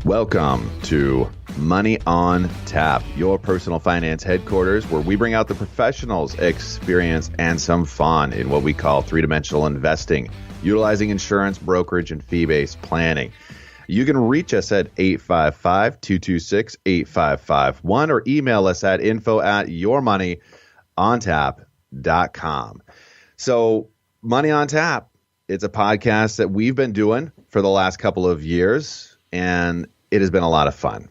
Welcome to Money on Tap, your personal finance headquarters, where we bring out the professionals, experience, and some fun in what we call three-dimensional investing, utilizing insurance, brokerage, and fee-based planning. You can reach us at 855-226-8551 or email us at info@yourmoneyontap.com. So Money on Tap, it's a podcast that we've been doing for the last couple of years, and it has been a lot of fun.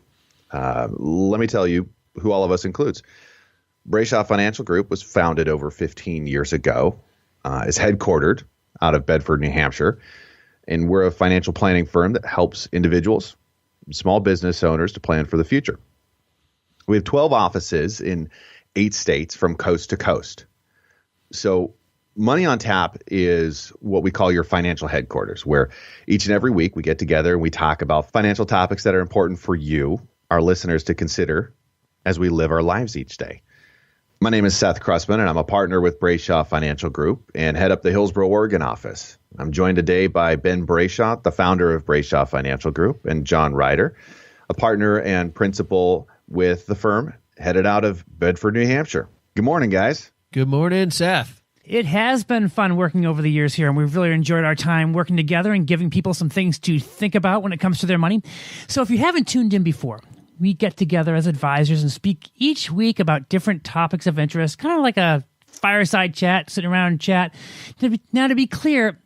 Let me tell you who all of us includes. Brayshaw Financial Group was founded over 15 years ago. It's headquartered out of Bedford, New Hampshire. And we're a financial planning firm that helps individuals, small business owners to plan for the future. We have 12 offices in 8 states from coast to coast. So Money on Tap is what we call your financial headquarters, where each and every week we get together and we talk about financial topics that are important for you, our listeners, to consider as we live our lives each day. My name is Seth Cressman, and I'm a partner with Brayshaw Financial Group and head up the Hillsboro, Oregon office. I'm joined today by Ben Brayshaw, the founder of Brayshaw Financial Group, and John Ryder, a partner and principal with the firm headed out of Bedford, New Hampshire. Good morning, guys. Good morning, Seth. It has been fun working over the years here, and we've really enjoyed our time working together and giving people some things to think about when it comes to their money. So if you haven't tuned in before, we get together as advisors and speak each week about different topics of interest, kind of like a fireside chat, sitting around and chat. Now, to be clear,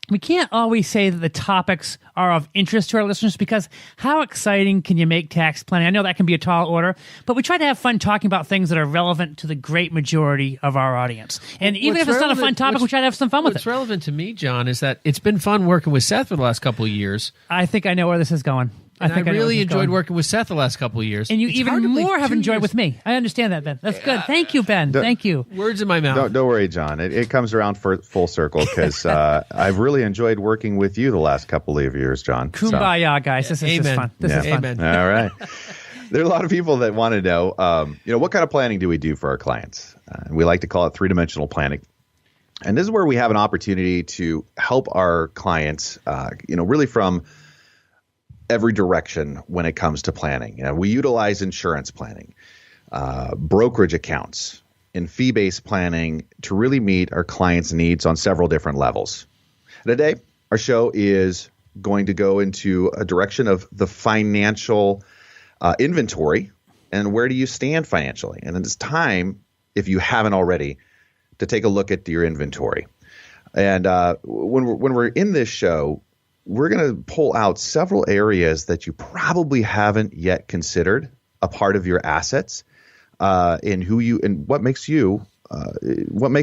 we can't always say that the topics are of interest to our listeners, because how exciting can you make tax planning? I know that can be a tall order, but we try to have fun talking about things that are relevant to the great majority of our audience. And even if it's not a fun topic, we try to have some fun with it. What's relevant to me, John, is that it's been fun working with Seth for the last couple of years. I think I know where this is going. I really enjoyed working with Seth the last couple of years. And you even more have enjoyed with me. I understand that, Ben. That's good. Thank you, Ben. Thank you. Words in my mouth. Don't worry, John. It comes around for full circle, because I've really enjoyed working with you the last couple of years, John. Kumbaya, guys. This is just fun. This is fun. Amen. All right. There are a lot of people that want to know, what kind of planning do we do for our clients? We like to call it three-dimensional planning. And this is where we have an opportunity to help our clients, really from every direction when it comes to planning. We utilize insurance planning, brokerage accounts, and fee-based planning to really meet our clients' needs on several different levels. Today, our show is going to go into a direction of the financial inventory and where do you stand financially. And it's time, if you haven't already, to take a look at your inventory. And when we're in this show, we're going to pull out several areas that you probably haven't yet considered a part of your assets, and what makes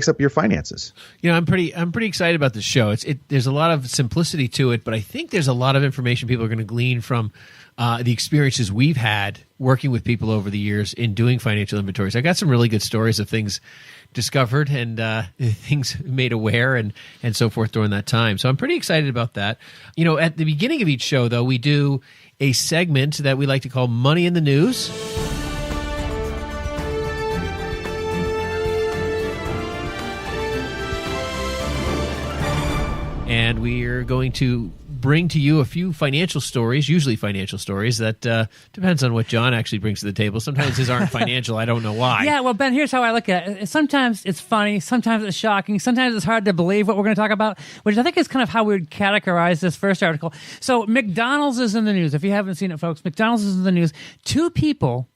up your finances. I'm pretty excited about this show. There's a lot of simplicity to it, but I think there's a lot of information people are going to glean from the experiences we've had working with people over the years in doing financial inventories. I got some really good stories of things discovered and things made aware and so forth during that time. So I'm pretty excited about that. At the beginning of each show, though, we do a segment that we like to call Money in the News. And we are going to bring to you a few financial stories, usually financial stories, that depends on what John actually brings to the table. Sometimes his aren't financial. I don't know why. Yeah, well, Ben, here's how I look at it. Sometimes it's funny. Sometimes it's shocking. Sometimes it's hard to believe what we're going to talk about, which I think is kind of how we would categorize this first article. So McDonald's is in the news. If you haven't seen it, folks, McDonald's is in the news. 2 people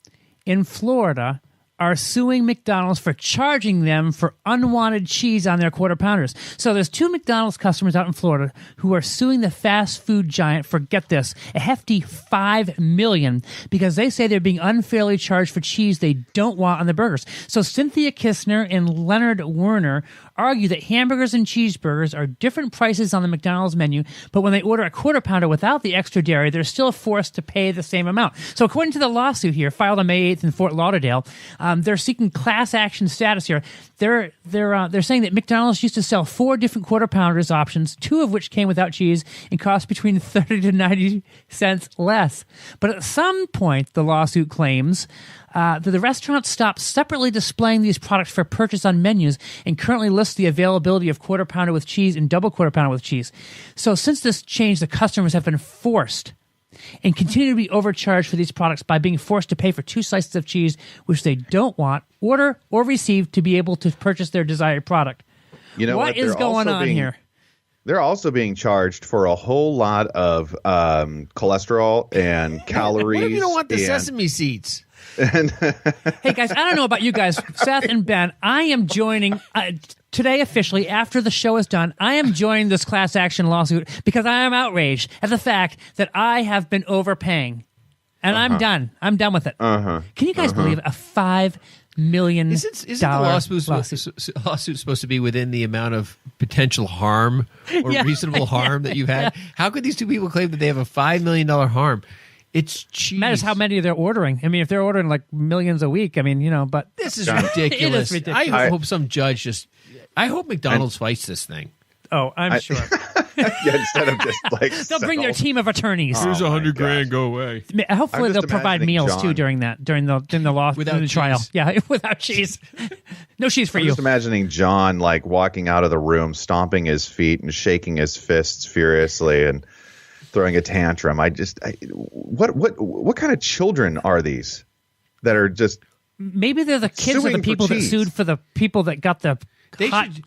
in Florida are suing McDonald's for charging them for unwanted cheese on their Quarter Pounders. So there's 2 McDonald's customers out in Florida who are suing the fast food giant for, get this, a hefty $5 million, because they say they're being unfairly charged for cheese they don't want on the burgers. So Cynthia Kistner and Leonard Werner argue that hamburgers and cheeseburgers are different prices on the McDonald's menu, but when they order a Quarter Pounder without the extra dairy, they're still forced to pay the same amount. So according to the lawsuit here, filed on May 8th in Fort Lauderdale, they're seeking class action status here. They're saying that McDonald's used to sell 4 different Quarter Pounders options, 2 of which came without cheese and cost between 30 to 90 cents less. But at some point, the lawsuit claims that the restaurant stopped separately displaying these products for purchase on menus and currently lists the availability of Quarter Pounder with cheese and double Quarter Pounder with cheese. So since this change, the customers have been forced and continue to be overcharged for these products by being forced to pay for 2 slices of cheese which they don't want, order, or receive to be able to purchase their desired product. You know what is going on here? They're also being charged for a whole lot of cholesterol and calories. What if you don't want the sesame seeds? Hey, guys, I don't know about you guys. Seth and Ben, I am joining today officially, after the show is done, I am joining this class action lawsuit because I am outraged at the fact that I have been overpaying. And I'm done. I'm done with it. Can you guys believe a $5 million Isn't the lawsuit supposed to be within the amount of potential harm or reasonable harm that you've had? How could these two people claim that they have a $5 million harm? It's cheese. Matters how many they're ordering. I mean, if they're ordering like millions a week, I mean, you know, but this is ridiculous. It is ridiculous. I hope some judge I hope McDonald's fights this thing. Oh, I'm sure. Instead of just like they'll bring their team of attorneys. Here's $100,000. Go away. Hopefully, they'll provide meals John, too during the law without the trial. cheese. Yeah, without cheese. No cheese for I'm you. just imagining John like walking out of the room, stomping his feet and shaking his fists furiously and throwing a tantrum. What kind of children are these that are just? Maybe they're the kids of the suing for people that cheese? sued for the people that got the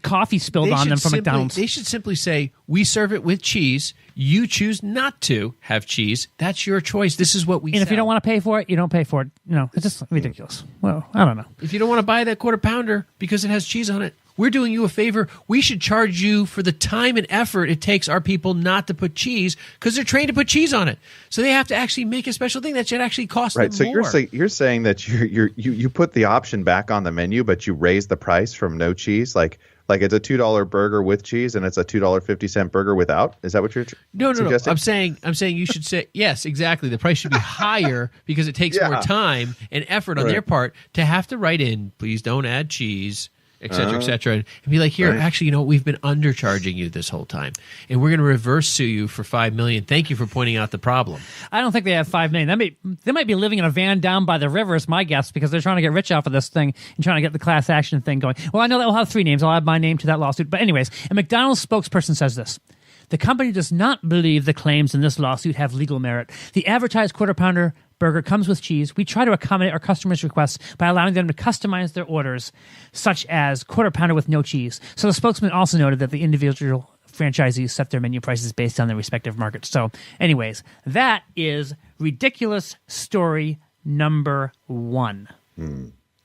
coffee spilled on them from McDonald's. They should simply say, we serve it with cheese. You choose not to have cheese. That's your choice. This is what we And sell. if you don't want to pay for it, you don't pay for it. No, it's just ridiculous. Well, I don't know. If you don't want to buy that quarter pounder because it has cheese on it, we're doing you a favor. We should charge you for the time and effort it takes our people not to put cheese because they're trained to put cheese on it. So they have to actually make a special thing that should actually cost them So more. you're saying that you put the option back on the menu, but you raise the price from no cheese, like it's a $2 burger with cheese and it's a $2.50 burger without. Is that what you're suggesting? I'm saying you should say yes, exactly. The price should be higher because it takes more time and effort on their part to have to write in, please don't add cheese, et cetera, and be like, here, actually, you know, we've been undercharging you this whole time, and we're going to reverse sue you for $5 million. Thank you for pointing out the problem. I don't think they have $5 million. They might be living in a van down by the river, is my guess, because they're trying to get rich off of this thing and trying to get the class action thing going. Well, I know that will have 3 names. I'll add my name to that lawsuit. But anyways, a McDonald's spokesperson says this. The company does not believe the claims in this lawsuit have legal merit. The advertised quarter pounder burger comes with cheese. We try to accommodate our customers' requests by allowing them to customize their orders, such as quarter pounder with no cheese. So the spokesman also noted that the individual franchisees set their menu prices based on their respective markets. So anyways, that is ridiculous story number 1.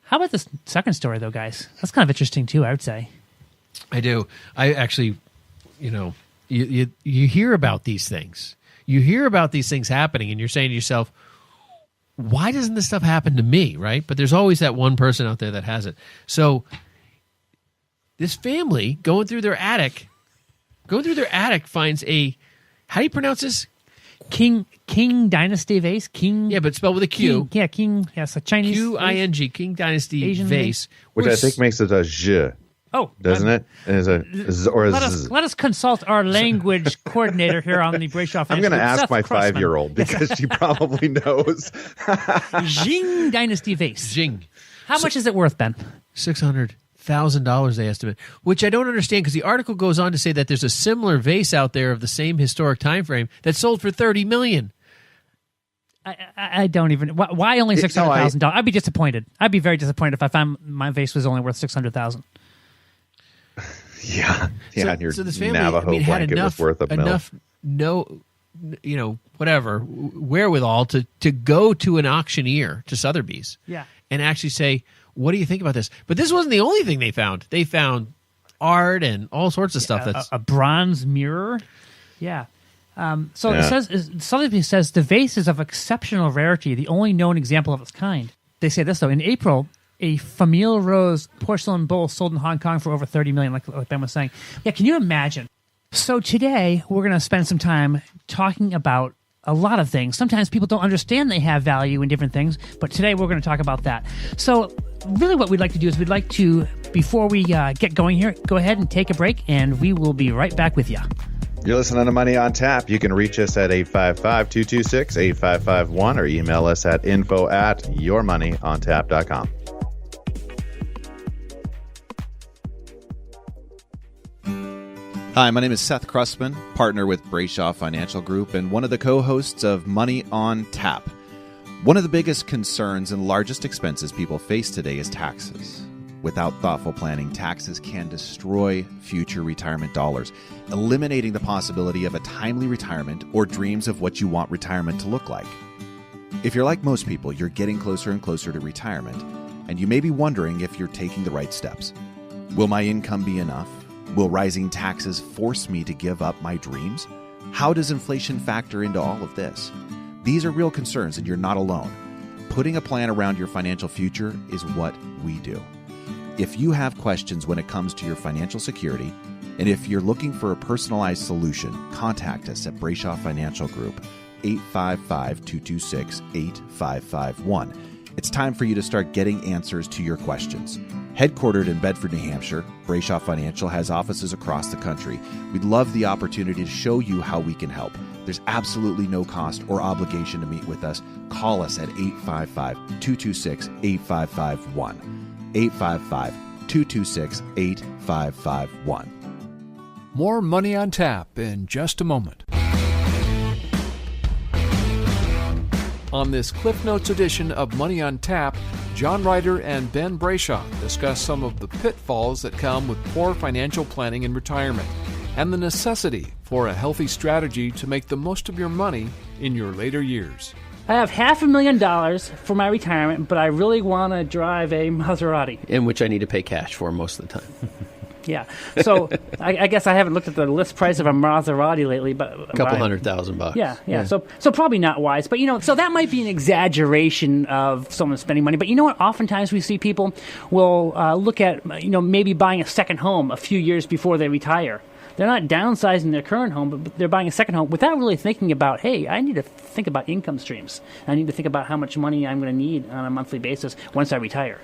How about this second story, though, guys? That's kind of interesting, too, I would say. I do. I actually, you know, you hear about these things. You hear about these things happening, and you're saying to yourself, why doesn't this stuff happen to me, right? But there's always that one person out there that has it. So this family going through their attic finds a, how do you pronounce this? King Dynasty vase? Yeah, but spelled with a Q. King. Yes, a Chinese Q-I-N-G, King Dynasty Asian vase. Which I think makes it a zh. Oh, doesn't it? Is a or a z. Let us consult our language coordinator here on the Brayshaw. I'm going to ask Seth my Crossman. 5-year-old because she probably knows. Jing Dynasty vase. Jing. How much is it worth, Ben? $600,000 they estimate, which I don't understand because the article goes on to say that there's a similar vase out there of the same historic time frame that sold for $30 million. I don't even. Why only $600,000? I'd be disappointed. I'd be very disappointed if I found my vase was only worth $600,000. Yeah. And your so this family, Navajo had blanket was worth wherewithal to go to an auctioneer, to Sotheby's, and actually say, what do you think about this? But this wasn't the only thing they found. They found art and all sorts of stuff. That's a bronze mirror. Yeah. It says, Sotheby's says the vase is of exceptional rarity, the only known example of its kind. They say this, though. In April, a Famille Rose porcelain bowl sold in Hong Kong for over $30 million, like Ben was saying. Yeah, can you imagine? So today, we're going to spend some time talking about a lot of things. Sometimes people don't understand they have value in different things, but today we're going to talk about that. So really what we'd like to do is we'd like to, before we get going here, go ahead and take a break, and we will be right back with you. You're listening to Money on Tap. You can reach us at 855-226-8551 or email us at info@yourmoneyontap.com. Hi, my name is Seth Krusman, partner with Brayshaw Financial Group and one of the co-hosts of Money on Tap. One of the biggest concerns and largest expenses people face today is taxes. Without thoughtful planning, taxes can destroy future retirement dollars, eliminating the possibility of a timely retirement or dreams of what you want retirement to look like. If you're like most people, you're getting closer and closer to retirement, and you may be wondering if you're taking the right steps. Will my income be enough? Will rising taxes force me to give up my dreams? How does inflation factor into all of this? These are real concerns, and you're not alone. Putting a plan around your financial future is what we do. If you have questions when it comes to your financial security, and if you're looking for a personalized solution, contact us at Brayshaw Financial Group, 855-226-8551. It's time for you to start getting answers to your questions. Headquartered in Bedford, New Hampshire, Brayshaw Financial has offices across the country. We'd love the opportunity to show you how we can help. There's absolutely no cost or obligation to meet with us. Call us at 855-226-8551. 855-226-8551. More Money on Tap in just a moment. On this Cliff Notes edition of Money on Tap, John Ryder and Ben Brayshaw discuss some of the pitfalls that come with poor financial planning in retirement and the necessity for a healthy strategy to make the most of your money in your later years. I have $500,000 for my retirement, but I really want to drive a Maserati. In which I need to pay cash for most of the time. Yeah. So I guess I haven't looked at the list price of a Maserati lately, but A couple $100,000. Yeah. So probably not wise. But, so that might be an exaggeration of someone spending money. But you know what? Oftentimes we see people will look at, maybe buying a second home a few years before they retire. They're not downsizing their current home, but they're buying a second home without really thinking about, hey, I need to think about income streams. I need to think about how much money I'm going to need on a monthly basis once I retire.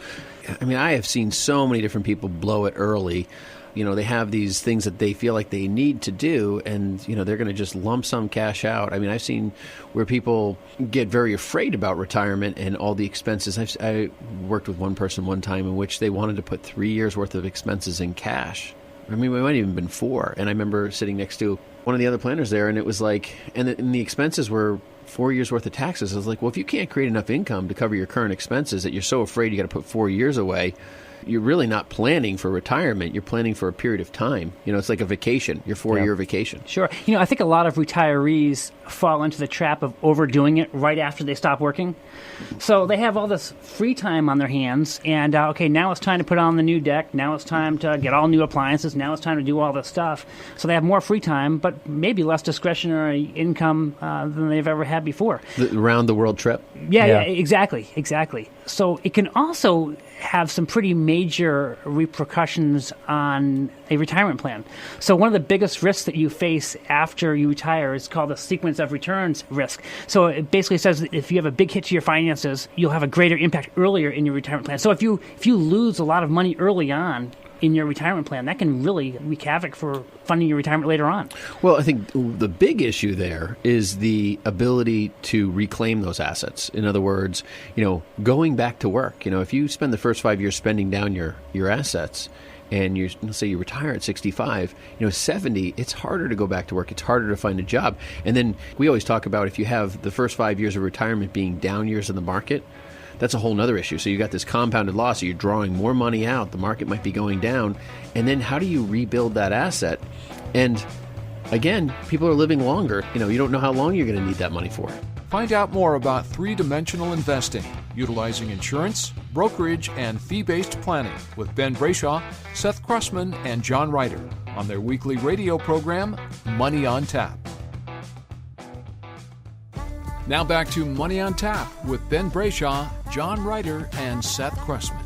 I mean, I have seen so many different people blow it early. They have these things that they feel like they need to do, and, they're going to just lump sum cash out. I mean, I've seen where people get very afraid about retirement and all the expenses. I worked with one person one time in which they wanted to put 3 years' worth of expenses in cash. I mean, we might have even been 4. And I remember sitting next to one of the other planners there, and it was like, and the expenses were 4 years worth of taxes. I was like, well, if you can't create enough income to cover your current expenses that you're so afraid you got to put 4 years away, you're really not planning for retirement. You're planning for a period of time. It's like a vacation, your 4-year vacation. Sure. I think a lot of retirees fall into the trap of overdoing it right after they stop working. So they have all this free time on their hands, and now it's time to put on the new deck. Now it's time to get all new appliances. Now it's time to do all this stuff. So they have more free time, but maybe less discretionary income than they've ever had before. The round the world trip? Yeah, exactly. So it can also have some pretty major repercussions on a retirement plan. So one of the biggest risks that you face after you retire is called the sequence of returns risk. So it basically says that if you have a big hit to your finances, you'll have a greater impact earlier in your retirement plan. So if you lose a lot of money early on in your retirement plan, that can really wreak havoc for funding your retirement later on. Well, I think the big issue there is the ability to reclaim those assets. In other words, going back to work. If you spend the first 5 years spending down your assets, and let's say you retire at 65, 70, it's harder to go back to work. It's harder to find a job. And then we always talk about if you have the first 5 years of retirement being down years in the market, that's a whole nother issue. So you got this compounded loss. So you're drawing more money out. The market might be going down. And then how do you rebuild that asset? And again, people are living longer. You don't know how long you're going to need that money for. Find out more about three-dimensional investing, utilizing insurance, brokerage, and fee-based planning with Ben Brayshaw, Seth Krusman, and John Ryder on their weekly radio program, Money on Tap. Now back to Money on Tap with Ben Brayshaw, John Ryder, and Seth Krusman.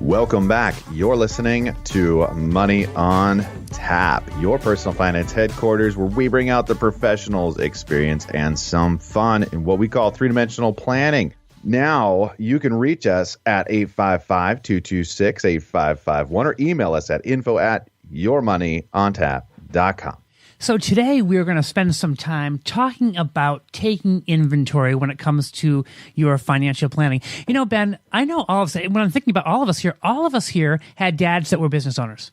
Welcome back. You're listening to Money on Tap, your personal finance headquarters, where we bring out the professionals, experience, and some fun in what we call three-dimensional planning. Now, you can reach us at 855-226-8551 or email us at info@yourmoneyontap.com. So today we're going to spend some time talking about taking inventory when it comes to your financial planning. You know, Ben, I know all of us, when I'm thinking about all of us here had dads that were business owners.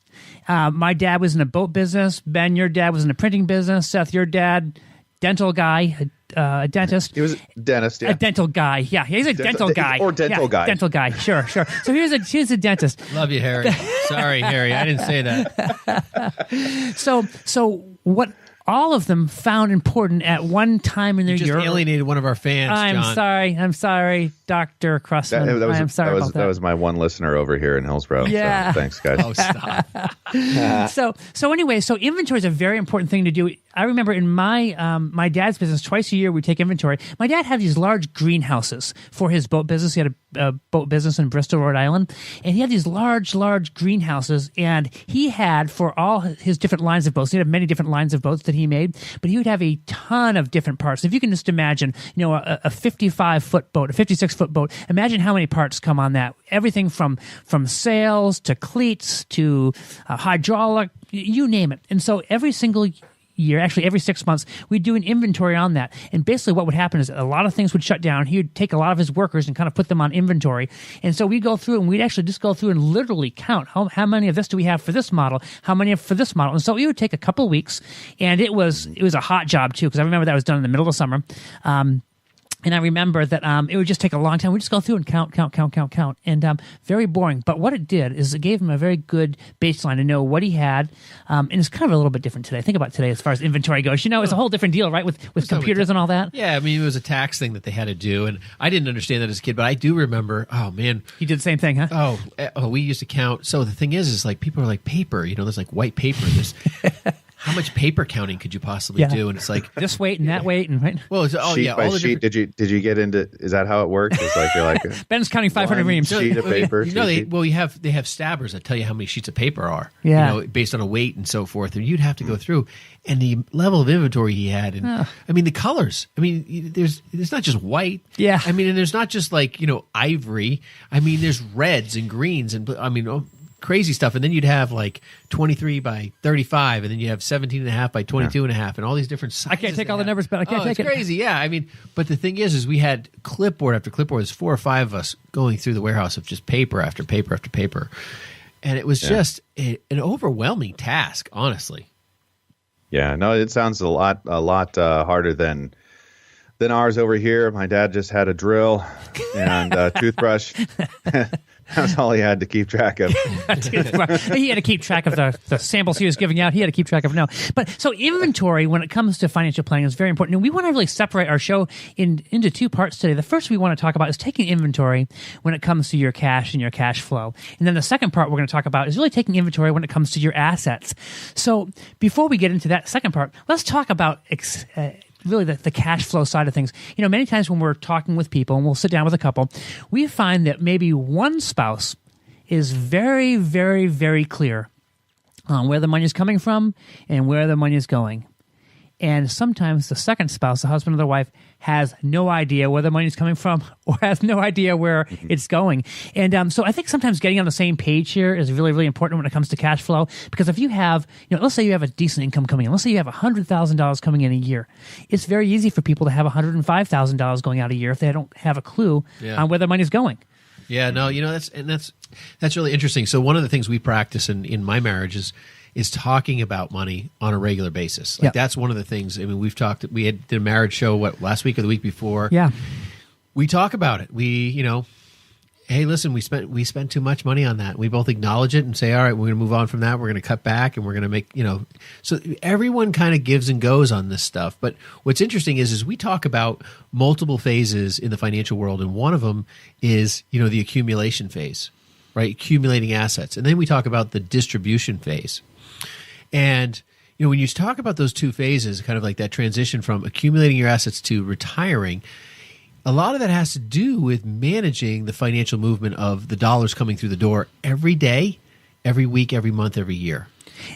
My dad was in a boat business. Ben, your dad was in a printing business. Seth, your dad, dental guy, a dentist. He was a dentist, yeah. A dental guy. Yeah, he's a dental guy. Or dental guy. Dental guy, sure. So here's a dentist. Love you, Harry. Sorry, Harry. I didn't say that. So what all of them found important at one time in their You just year. alienated one of our fans, John. I'm sorry, Dr. Cressman. I am sorry about that. That was my one listener over here in Hillsborough. Yeah. So, thanks, guys. Oh, stop. So anyway, inventory is a very important thing to do. I remember in my my dad's business, twice a year we take inventory. My dad had these large greenhouses for his boat business. He had a boat business in Bristol, Rhode Island, and he had these large greenhouses. And he had, for all his different lines of boats, he had many different lines of boats that he made, but he would have a ton of different parts. If you can just imagine, a 55-foot boat, a 56-foot boat, imagine how many parts come on that. Everything from sails to cleats to hydraulic, you name it. And so every single year, actually every 6 months, we'd do an inventory on that. And basically what would happen is a lot of things would shut down. He would take a lot of his workers and kind of put them on inventory. And so we'd go through and we'd actually just go through and literally count how many of this do we have for this model, how many for this model. And so it would take a couple of weeks, and it was a hot job too, because I remember that was done in the middle of summer. And I remember that it would just take a long time. We'd just go through and count. And very boring. But what it did is it gave him a very good baseline to know what he had. And it's kind of a little bit different today. Think about today as far as inventory goes. It's a whole different deal, right, with computers and all that. Yeah, I mean, it was a tax thing that they had to do. And I didn't understand that as a kid, but I do remember, oh, man. You did the same thing, huh? Oh, we used to count. So the thing is like people are like paper. There's like white paper. There's... How much paper counting could you possibly do? And it's like this weight and that weight and right. Well, sheet by sheet. Did you get into? Is that how it works? It's like you're like Ben's counting 500 reams. Sheet of paper. They have stabbers that tell you how many sheets of paper are. Yeah. Based on a weight and so forth, and you'd have to go through. And the level of inventory he had, and I mean the colors. I mean, there's not just white. Yeah. I mean, and there's not just like ivory. I mean, there's reds and greens, and I mean. Crazy stuff, and then you'd have like 23 by 35, and then you have 17.5 by 22.5, and all these different sizes. I can't take all the numbers, but I can't take it. It's crazy, yeah. I mean, but the thing is we had clipboard after clipboard. There's 4 or 5 of us going through the warehouse of just paper after paper after paper, and it was just an overwhelming task, honestly. Yeah, no, it sounds a lot harder than ours over here. My dad just had a drill and a toothbrush. That's all he had to keep track of. He had to keep track of the samples he was giving out. He had to keep track of But so inventory, when it comes to financial planning, is very important. And we want to really separate our show into 2 parts today. The first we want to talk about is taking inventory when it comes to your cash and your cash flow. And then the second part we're going to talk about is really taking inventory when it comes to your assets. So before we get into that second part, let's talk about really the cash flow side of things. Many times when we're talking with people and we'll sit down with a couple, we find that maybe one spouse is very, very, very clear on where the money is coming from and where the money is going. And sometimes the second spouse, the husband or the wife, has no idea where the money is coming from or has no idea where it's going. And so I think sometimes getting on the same page here is really, really important when it comes to cash flow. Because if you have, let's say you have a decent income coming in. Let's say you have $100,000 coming in a year. It's very easy for people to have $105,000 going out a year if they don't have a clue on where the money is going. Yeah, no, that's really interesting. So one of the things we practice in my marriage is talking about money on a regular basis. That's one of the things. I mean, we did a marriage show last week or the week before. Yeah, we talk about it. Hey, listen, we spent too much money on that. We both acknowledge it and say, all right, we're going to move on from that. We're going to cut back, and we're going to make So everyone kind of gives and goes on this stuff. But what's interesting is we talk about multiple phases in the financial world, and one of them is the accumulation phase, right? Accumulating assets, and then we talk about the distribution phase. And, when you talk about those 2 phases, kind of like that transition from accumulating your assets to retiring, a lot of that has to do with managing the financial movement of the dollars coming through the door every day every week, every month, every year.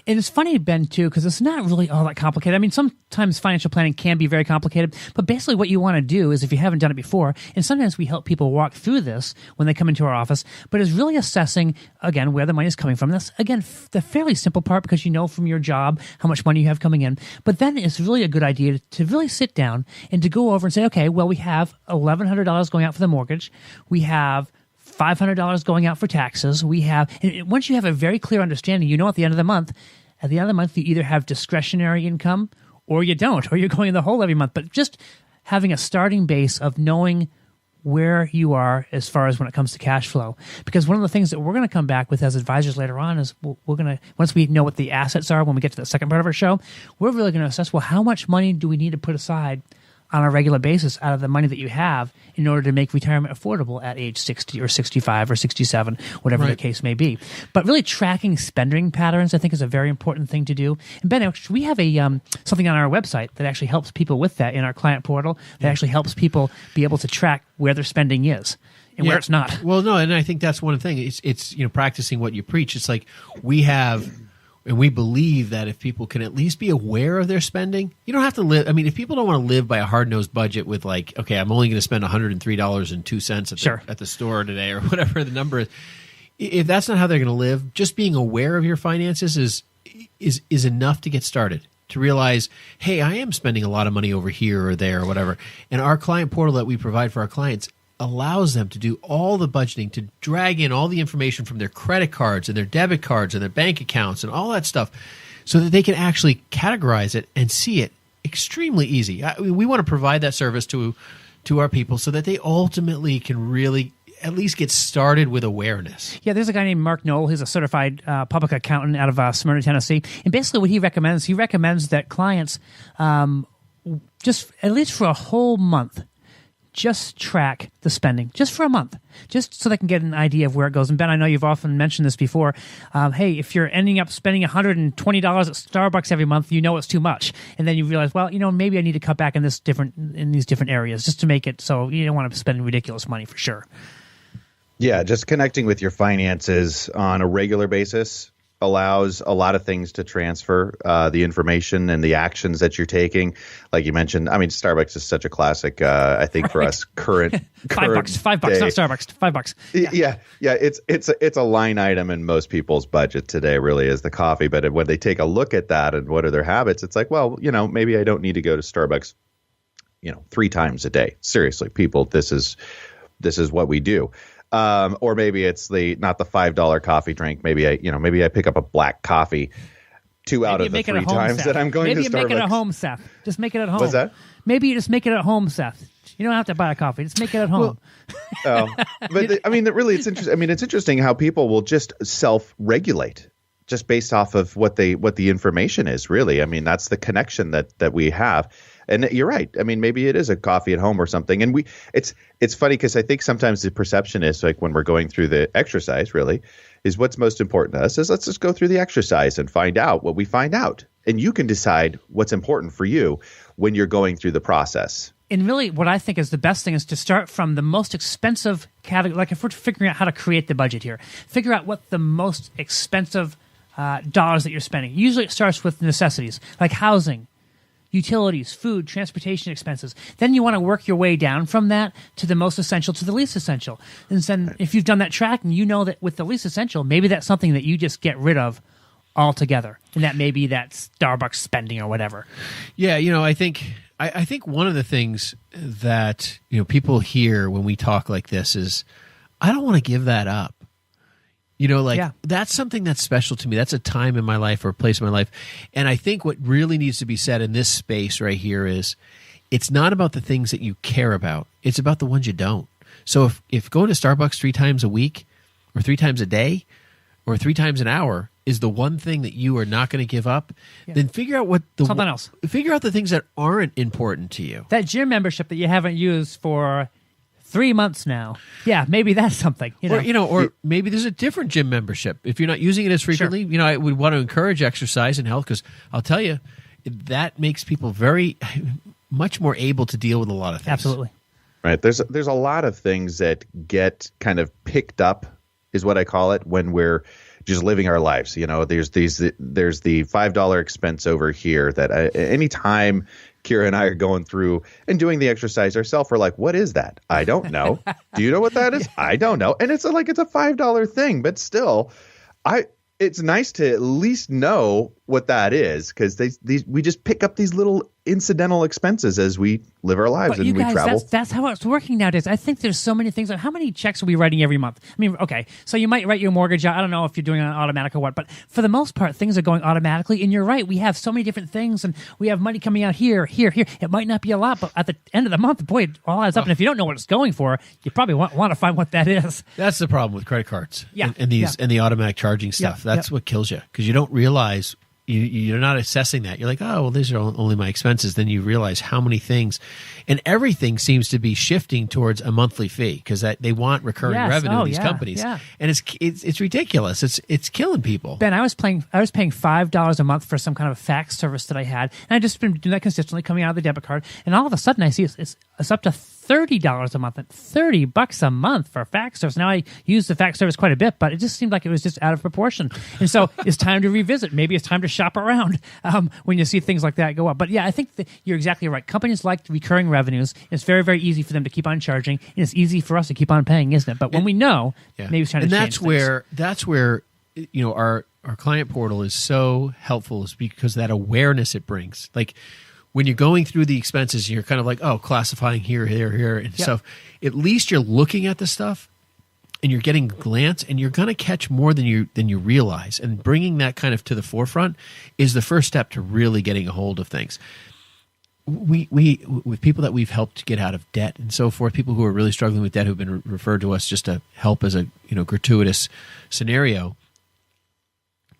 And it's funny, Ben, too, because it's not really all that complicated. I mean, sometimes financial planning can be very complicated, but basically what you want to do is, if you haven't done it before, and sometimes we help people walk through this when they come into our office, but it's really assessing, again, where the money is coming from. That's, again, the fairly simple part, because you know from your job how much money you have coming in. But then it's really a good idea to really sit down and to go over and say, okay, well, we have $1,100 going out for the mortgage. We have $500 going out for taxes. We have, and once you have a very clear understanding, you know at the end of the month you either have discretionary income or you don't, or you're going in the hole every month. But just having a starting base of knowing where you are as far as when it comes to cash flow. Because one of the things that we're going to come back with as advisors later on is we're going to, once we know what the assets are, when we get to the second part of our show, we're really going to assess, well, how much money do we need to put aside on a regular basis out of the money that you have in order to make retirement affordable at age 60 or 65 or 67, whatever the case may be. But really tracking spending patterns, I think, is a very important thing to do. And Ben, actually, we have a something on our website that actually helps people with that in our client portal that actually helps people be able to track where their spending is and where it's not. Well, no, and I think that's one thing. It's practicing what you preach. It's like we have... And we believe that if people can at least be aware of their spending, you don't have to live. I mean, if people don't want to live by a hard-nosed budget with like, okay, I'm only going to spend $103.02 at the store today or whatever the number is. If that's not how they're going to live, just being aware of your finances is enough to get started. To realize, hey, I am spending a lot of money over here or there or whatever. And our client portal that we provide for our clients allows them to do all the budgeting, to drag in all the information from their credit cards and their debit cards and their bank accounts and all that stuff so that they can actually categorize it and see it extremely easy. We want to provide that service to our people so that they ultimately can really at least get started with awareness. Yeah, there's a guy named Mark Knoll. He's a certified public accountant out of Smyrna, Tennessee. And basically what he recommends that clients just at least for a whole month, just track the spending just for a month, just so they can get an idea of where it goes. And Ben, I know you've often mentioned this before. Hey, if you're ending up spending $120 at Starbucks every month, you know it's too much. And then you realize, well, maybe I need to cut back in these different areas just to make it so you don't want to spend ridiculous money for sure. Yeah, just connecting with your finances on a regular basis allows a lot of things to transfer the information and the actions that you're taking. Like you mentioned, I mean, Starbucks is such a classic, I think, for us current $5, not Starbucks, $5. Yeah. It's a line item in most people's budget today, really, is the coffee. But when they take a look at that and what are their habits, it's like, well, maybe I don't need to go to Starbucks, 3 times a day. Seriously, people, this is what we do. Or maybe it's not the $5 coffee drink. Maybe I pick up a black coffee 2 out of the 3 times that I'm going to Starbucks. Maybe you make it at home, Seth. Just make it at home. What's that? Maybe you just make it at home, Seth. You don't have to buy a coffee. Just make it at home. Really, it's interesting. I mean, it's interesting how people will just self-regulate just based off of what the information is. Really, I mean, that's the connection that we have. And you're right. I mean, maybe it is a coffee at home or something. And it's funny because I think sometimes the perception is like when we're going through the exercise, really, is what's most important to us is let's just go through the exercise and find out what we find out. And you can decide what's important for you when you're going through the process. And really what I think is the best thing is to start from the most expensive category. Like if we're figuring out how to create the budget here, figure out what the most expensive dollars that you're spending. Usually it starts with necessities like housing, utilities, food, transportation expenses. Then you want to work your way down from that to the most essential to the least essential. And then if you've done that tracking, you know that with the least essential, maybe that's something that you just get rid of altogether. And that may be that Starbucks spending or whatever. Yeah, I think one of the things that people hear when we talk like this is, I don't want to give that up. That's something that's special to me. That's a time in my life or a place in my life. And I think what really needs to be said in this space right here is it's not about the things that you care about. It's about the ones you don't. So if going to Starbucks 3 times a week or 3 times a day or 3 times an hour is the one thing that you are not going to give up, then figure out something else. Figure out the things that aren't important to you. That gym membership that you haven't used for 3 months now. Yeah, maybe that's something. Or maybe there's a different gym membership. If you're not using it as frequently, sure. I would want to encourage exercise and health because I'll tell you, that makes people very much more able to deal with a lot of things. Absolutely. Right. There's a lot of things that get kind of picked up, is what I call it, when we're just living our lives. You know, there's the $5 expense over here that anytime Kira and I are going through and doing the exercise ourselves, we're like, what is that? I don't know. Do you know what that is? I don't know. And it's a $5 thing, but still, it's nice to at least know what that is, because we just pick up these little incidental expenses as we live our lives and we travel. That's how it's working nowadays. I think there's so many things. How many checks are we writing every month? I mean, okay, so you might write your mortgage out. I don't know if you're doing it on automatic or what, but for the most part, things are going automatically. And you're right, we have so many different things, and we have money coming out here. It might not be a lot, but at the end of the month, boy, it all adds up. And if you don't know what it's going for, you probably want to find what that is. That's the problem with credit cards. Yeah, and the automatic charging stuff. That's what kills you, because you don't realize. You're not assessing that. You're like, oh, well, these are only my expenses. Then you realize how many things, and everything seems to be shifting towards a monthly fee, because they want recurring revenue in these companies, and it's ridiculous. It's killing people. Ben, I was paying $5 a month for some kind of a fax service that I had, and I just been doing that consistently, coming out of the debit card, and all of a sudden I see it's up to $30 a month, and $30 a month for a fax service. Now I use the fax service quite a bit, but it just seemed like it was just out of proportion. And so it's time to revisit. Maybe it's time to shop around when you see things like that go up. But yeah, I think that you're exactly right. Companies like recurring revenues. It's very, very easy for them to keep on charging, and it's easy for us to keep on paying, isn't it? But when we know, maybe it's trying to change things. That's where our client portal is so helpful, is because of that awareness it brings. Like, when you're going through the expenses, you're kind of like, oh, classifying here, and stuff. At least you're looking at the stuff, and you're getting a glance, and you're going to catch more than you realize. And bringing that kind of to the forefront is the first step to really getting a hold of things. We with people that we've helped get out of debt and so forth, people who are really struggling with debt, who've been referred to us just to help as a gratuitous scenario,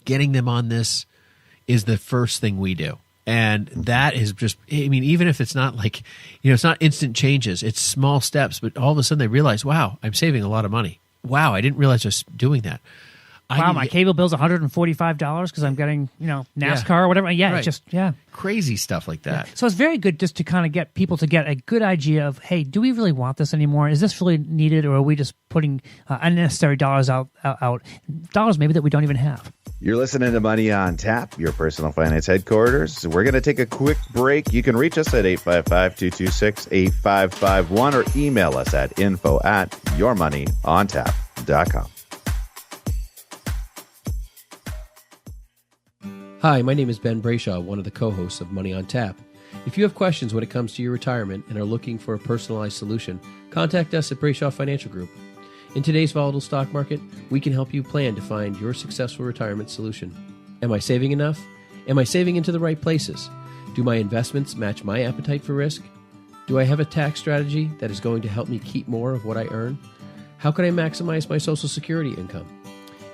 getting them on this is the first thing we do. And that is just, I mean, even if it's not like, it's not instant changes, it's small steps, but all of a sudden they realize, wow, I'm saving a lot of money. Wow, I didn't realize I was doing that. Wow, my cable bill's $145 because I'm getting, NASCAR or whatever. Yeah, right. It's just, crazy stuff like that. Yeah. So it's very good just to kind of get people to get a good idea of, hey, do we really want this anymore? Is this really needed, or are we just putting unnecessary dollars out, dollars maybe that we don't even have? You're listening to Money on Tap, your personal finance headquarters. We're going to take a quick break. You can reach us at 855-226-8551 or email us at info@yourmoneyontap.com. Hi, my name is Ben Brayshaw, one of the co-hosts of Money on Tap. If you have questions when it comes to your retirement and are looking for a personalized solution, contact us at Brayshaw Financial Group. In today's volatile stock market, we can help you plan to find your successful retirement solution. Am I saving enough? Am I saving into the right places? Do my investments match my appetite for risk? Do I have a tax strategy that is going to help me keep more of what I earn? How can I maximize my Social Security income?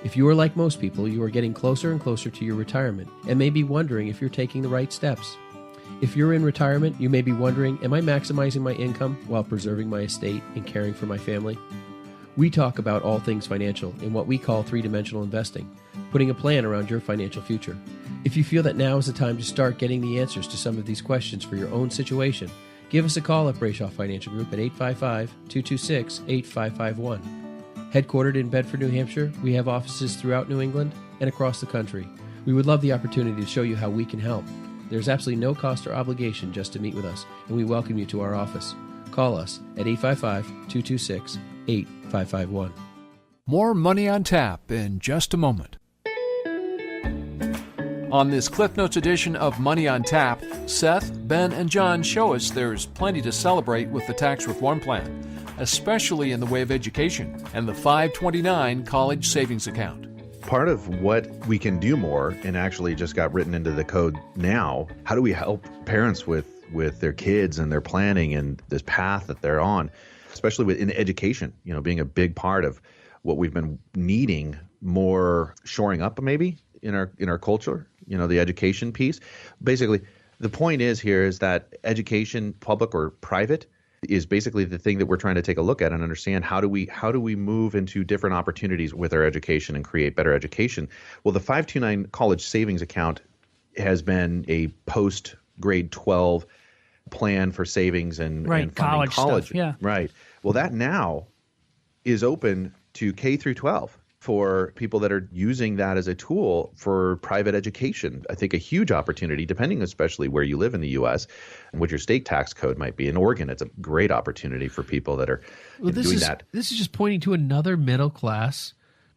If you are like most people, you are getting closer and closer to your retirement and may be wondering if you're taking the right steps. If you're in retirement, you may be wondering, am I maximizing my income while preserving my estate and caring for my family? We talk about all things financial in what we call three-dimensional investing, putting a plan around your financial future. If you feel that now is the time to start getting the answers to some of these questions for your own situation, give us a call at Brayshaw Financial Group at 855-226-8551. Headquartered in Bedford, New Hampshire, we have offices throughout New England and across the country. We would love the opportunity to show you how we can help. There's absolutely no cost or obligation just to meet with us, and we welcome you to our office. Call us at 855-226-8551. More Money on Tap in just a moment. On this Cliff Notes edition of Money on Tap, Seth, Ben, and John show us there's plenty to celebrate with the tax reform plan, especially in the way of education and the 529 college savings account. Part of what we can do more, and actually just got written into the code now, how do we help parents with their kids and their planning and this path that they're on, especially in education, being a big part of what we've been needing more shoring up maybe in our culture, the education piece. Basically, the point is that education, public or private, is basically the thing that we're trying to take a look at and understand. How do we move into different opportunities with our education and create better education? Well, the 529 college savings account has been a post grade 12 plan for savings and funding college. Stuff, yeah. Right. Well, that now is open to K through 12 for people that are using that as a tool for private education. I think a huge opportunity, depending especially where you live in the U.S. and what your state tax code might be. In Oregon, it's a great opportunity for people that are doing that. This is just pointing to another middle class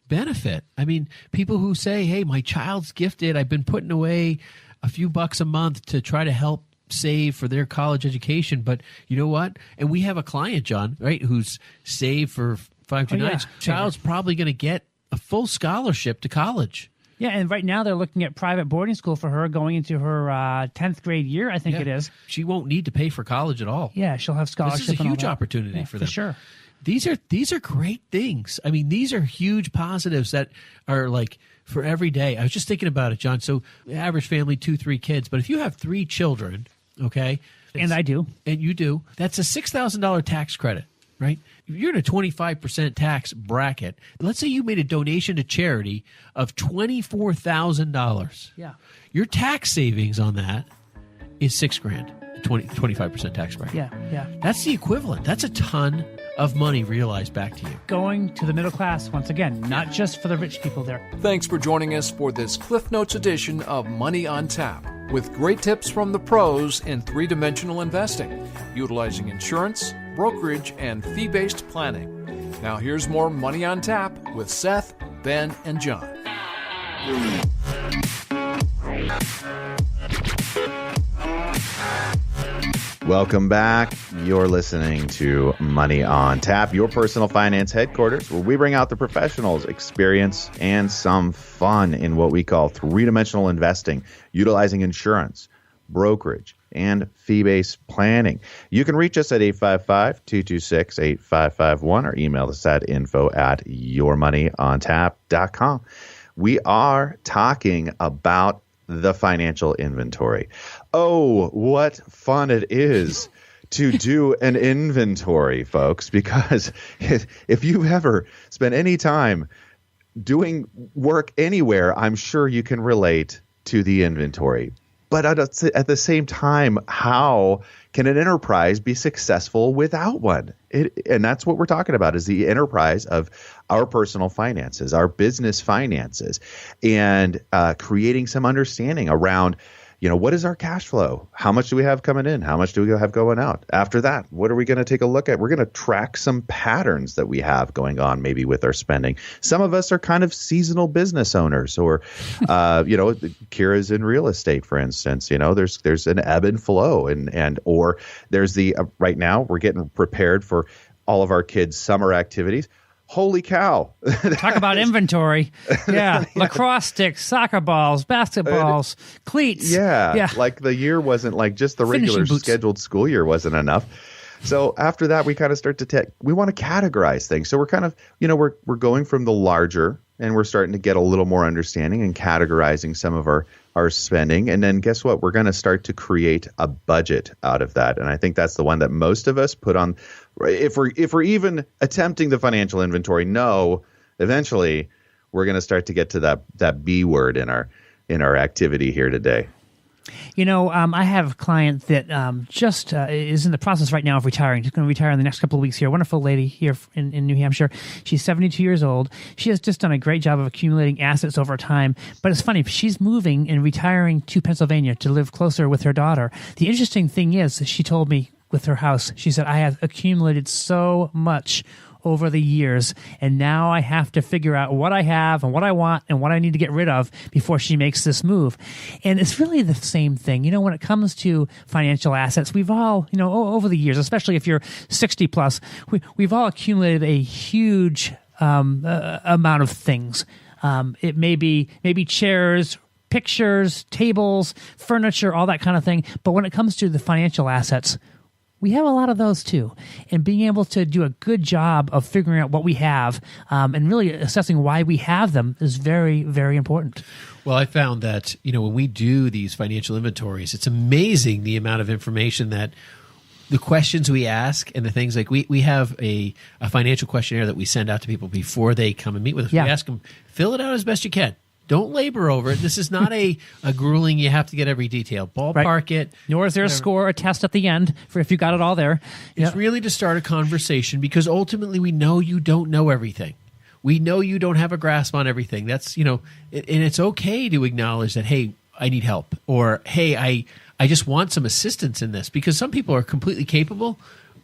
benefit. I mean, people who say, hey, my child's gifted. I've been putting away a few bucks a month to try to help save for their college education. But you know what? And we have a client, John, right, who's saved for 529. Child's probably going to get a full scholarship to college. Yeah, and right now they're looking at private boarding school for her going into her 10th grade year, I think it is. She won't need to pay for college at all. Yeah, she'll have scholarship. This is a huge opportunity for them. For sure. These are great things. I mean, these are huge positives that are like for every day. I was just thinking about it, John. So average family, 2-3 kids. But if you have 3 children, okay. And I do. And you do. That's a $6,000 tax credit. Right? If you're in a 25% tax bracket, let's say you made a donation to charity of $24,000. Yeah. Your tax savings on that is $6,000, 25% tax bracket. Yeah. That's the equivalent. That's a ton of money realized back to you. Going to the middle class, once again, not just for the rich people there. Thanks for joining us for this Cliff Notes edition of Money on Tap, with great tips from the pros in three-dimensional investing, utilizing insurance, brokerage, and fee-based planning. Now here's more Money on Tap with Seth, Ben, and John. Welcome back. You're listening to Money on Tap, your personal finance headquarters, where we bring out the professionals, experience, and some fun in what we call three-dimensional investing, utilizing insurance, brokerage, and fee-based planning. You can reach us at 855-226-8551 or email us at info@yourmoneyontap.com. We are talking about the financial inventory. Oh, what fun it is to do an inventory, folks, because if you've ever spent any time doing work anywhere, I'm sure you can relate to the inventory. But at the same time, how can an enterprise be successful without one? And that's what we're talking about, is the enterprise of our personal finances, our business finances, and creating some understanding around, what is our cash flow? How much do we have coming in? How much do we have going out? After that, what are we going to take a look at? We're going to track some patterns that we have going on maybe with our spending. Some of us are kind of seasonal business owners, or, Kira's in real estate, for instance. There's an ebb and flow, or there's right now we're getting prepared for all of our kids' summer activities. Holy cow. Talk about inventory. Yeah. Lacrosse sticks, soccer balls, basketballs, cleats. Yeah. Like the year wasn't like just the regular scheduled school year wasn't enough. So after that, we kind of start to we want to categorize things. So we're kind of, we're going from the larger, and we're starting to get a little more understanding and categorizing some of our spending. And then guess what? We're going to start to create a budget out of that. And I think that's the one that most of us put on. If we're even attempting the financial inventory, eventually we're going to start to get to that B word in our activity here today. I have a client that just is in the process right now of retiring. She's going to retire in the next couple of weeks here. A wonderful lady here in New Hampshire. She's 72 years old. She has just done a great job of accumulating assets over time. But it's funny, she's moving and retiring to Pennsylvania to live closer with her daughter. The interesting thing is, she told me with her house, she said, I have accumulated so much over the years, and now I have to figure out what I have and what I want and what I need to get rid of before she makes this move. And it's really the same thing. When it comes to financial assets, we've all, over the years, especially if you're 60 plus, we've all accumulated a huge amount of things. It may be chairs, pictures, tables, furniture, all that kind of thing. But when it comes to the financial assets, we have a lot of those too. And being able to do a good job of figuring out what we have and really assessing why we have them is very, very important. Well, I found that, when we do these financial inventories, it's amazing the amount of information that the questions we ask and the things like we have a financial questionnaire that we send out to people before they come and meet with us. Yeah. We ask them, fill it out as best you can. Don't labor over it. This is not a grueling, you have to get every detail. Ballpark it. Nor is there a score, a test at the end for if you got it all there. It's really to start a conversation, because ultimately we know you don't know everything. we know you don't have a grasp on everything. That's, and it's okay to acknowledge that, hey, I need help, or hey, I just want some assistance in this, because some people are completely capable,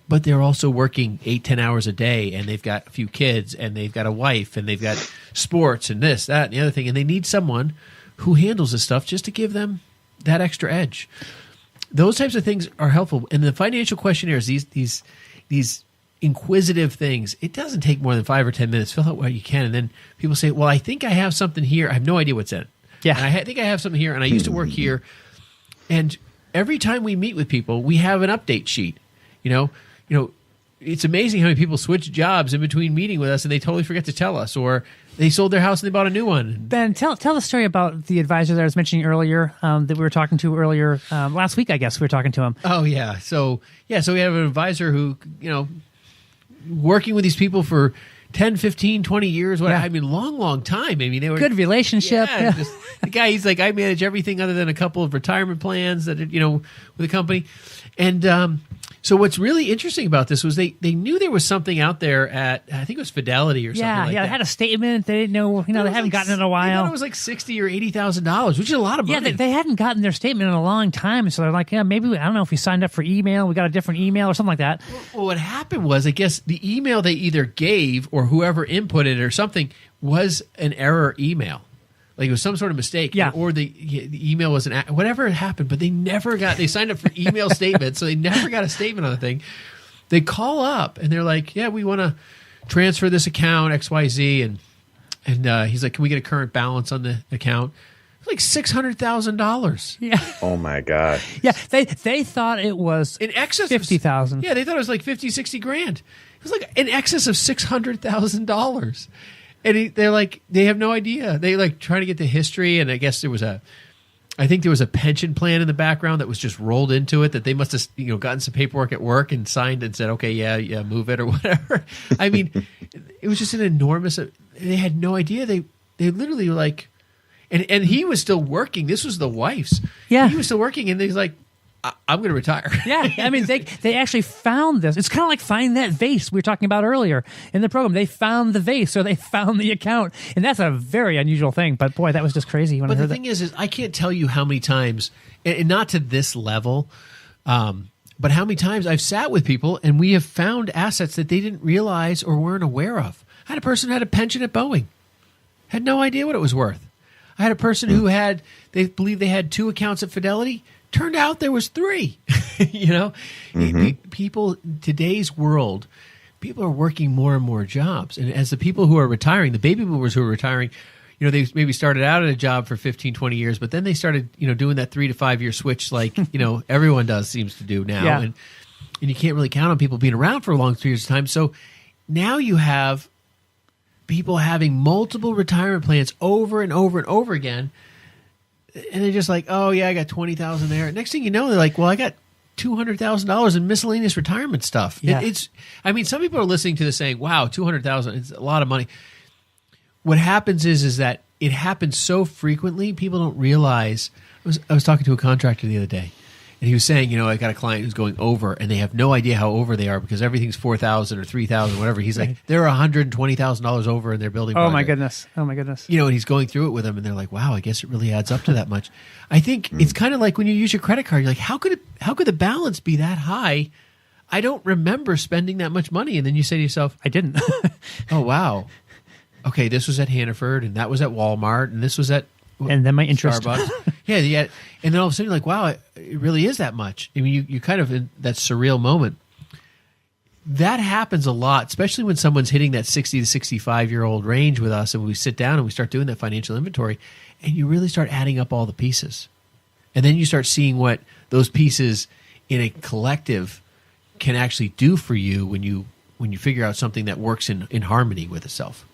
but they're also working 8-10 hours a day, and they've got a few kids, and they've got a wife, and they've got sports and this, that, and the other thing, and they need someone who handles this stuff just to give them that extra edge. Those types of things are helpful. And the financial questionnaires, these inquisitive things, it doesn't take more than 5 or 10 minutes. Fill out what you can, and then people say, well, I think I have something here. I have no idea what's in it. Yeah. And I think I have something here, and I used to work here. And every time we meet with people, we have an update sheet. It's amazing how many people switch jobs in between meeting with us, and they totally forget to tell us, or they sold their house and they bought a new one. Ben, tell the story about the advisor that I was mentioning earlier, that we were talking to earlier last week. I guess we were talking to him. Oh yeah, so we have an advisor who, working with these people for 10, 15, 20 years. Long time. I mean, they were good relationship. Yeah. The guy, he's like, I manage everything other than a couple of retirement plans that, with the company. And so what's really interesting about this was they knew there was something out there at, I think it was Fidelity or something like that. Yeah, they had a statement. They didn't know, they haven't gotten it in a while. They thought it was like $60,000 or $80,000, which is a lot of money. Yeah, they hadn't gotten their statement in a long time. So they're like, maybe, I don't know if we signed up for email, we got a different email or something like that. Well, what happened was, I guess the email they either gave or whoever inputted it or something was an error email. Like it was some sort of mistake, or the email was whatever happened, but they signed up for email statements, so they never got a statement on the thing. They call up and they're like, yeah, we want to transfer this account XYZ, and he's like, can we get a current balance on the account? It's like $600,000. Yeah. Oh my God. Yeah, they thought it was in excess $50,000. Yeah, they thought it was like $50,000-$60,000. It was like in excess of $600,000. And they're like, they have no idea. They like trying to get the history, and I guess there was a pension plan in the background that was just rolled into it that they must have gotten some paperwork at work and signed and said, okay, yeah, move it or whatever. I mean, it was just an enormous. They had no idea. They literally were like, and he was still working. This was the wife's. Yeah, he was still working, and he's like, I'm going to retire. Yeah, I mean, they actually found this. It's kind of like finding that vase we were talking about earlier in the program. They found the vase, or they found the account, and that's a very unusual thing. But boy, that was just crazy when I heard that. But the thing is I can't tell you how many times, and not to this level, but how many times I've sat with people and we have found assets that they didn't realize or weren't aware of. I had a person who had a pension at Boeing, had no idea what it was worth. I had a person who they believed they had 2 accounts at Fidelity. Turned out there was 3. People, today's world, people are working more and more jobs. And as the people who are retiring, the baby boomers who are retiring, they maybe started out at a job for 15, 20 years, but then they started, doing that 3 to 5 year switch like, everyone seems to do now. Yeah. And you can't really count on people being around for a long periods of time. So now you have people having multiple retirement plans over and over and over again. And they're just like, oh yeah, I got $20,000 there. Next thing you know, they're like, well, I got $200,000 in miscellaneous retirement stuff. Yeah. Some people are listening to this saying, wow, $200,000, it's a lot of money. What happens is that it happens so frequently, people don't realize. I was talking to a contractor the other day, and he was saying, I got a client who's going over, and they have no idea how over they are because everything's $4,000 or $3,000, whatever. He's like, they're $120,000 over in their building project. Oh my goodness. And he's going through it with them, and they're like, wow, I guess it really adds up to that much. I think it's kind of like when you use your credit card. You're like, how could the balance be that high? I don't remember spending that much money. And then you say to yourself, I didn't. oh, wow. Okay, this was at Hannaford, and that was at Walmart, and this was at and then my interest. Starbucks. yeah. And then all of a sudden you're like, wow, it really is that much. I mean, you kind of in that surreal moment. That happens a lot, especially when someone's hitting that 60 to 65-year-old range with us, and we sit down and we start doing that financial inventory, and you really start adding up all the pieces. And then you start seeing what those pieces in a collective can actually do for you when you figure out something that works in harmony with itself.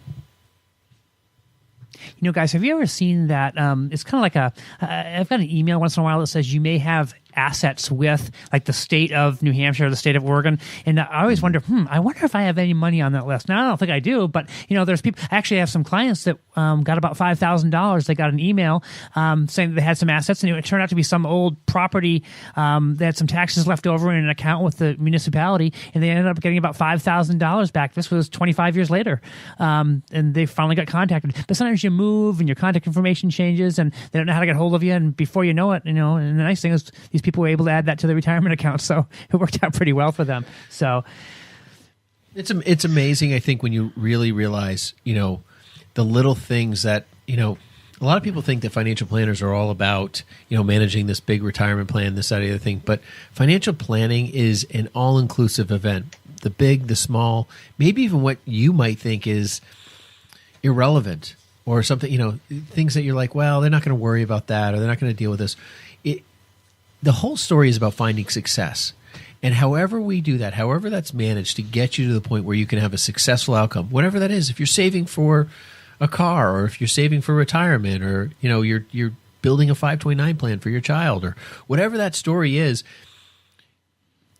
Guys, have you ever seen that? It's kind of like I've got an email once in a while that says you may have assets with, like the state of New Hampshire or the state of Oregon. And I always wonder, I wonder if I have any money on that list. Now, I don't think I do, but there's people. I actually have some clients that got about $5,000. They got an email saying that they had some assets, and it turned out to be some old property that had some taxes left over in an account with the municipality, and they ended up getting about $5,000 back. This was 25 years later, and they finally got contacted. But sometimes you move and your contact information changes, and they don't know how to get hold of you, and before you know it, and the nice thing is these people were able to add that to their retirement account, so it worked out pretty well for them. So it's amazing, I think, when you really realize, the little things that, a lot of people think that financial planners are all about, managing this big retirement plan, this, that, the other thing. But financial planning is an all-inclusive event. The big, the small, maybe even what you might think is irrelevant or something, things that you're like, well, they're not going to worry about that, or they're not going to deal with this. The whole story is about finding success. And however we do that, however that's managed to get you to the point where you can have a successful outcome, whatever that is, if you're saving for a car, or if you're saving for retirement, or you're building a 529 plan for your child, or whatever that story is,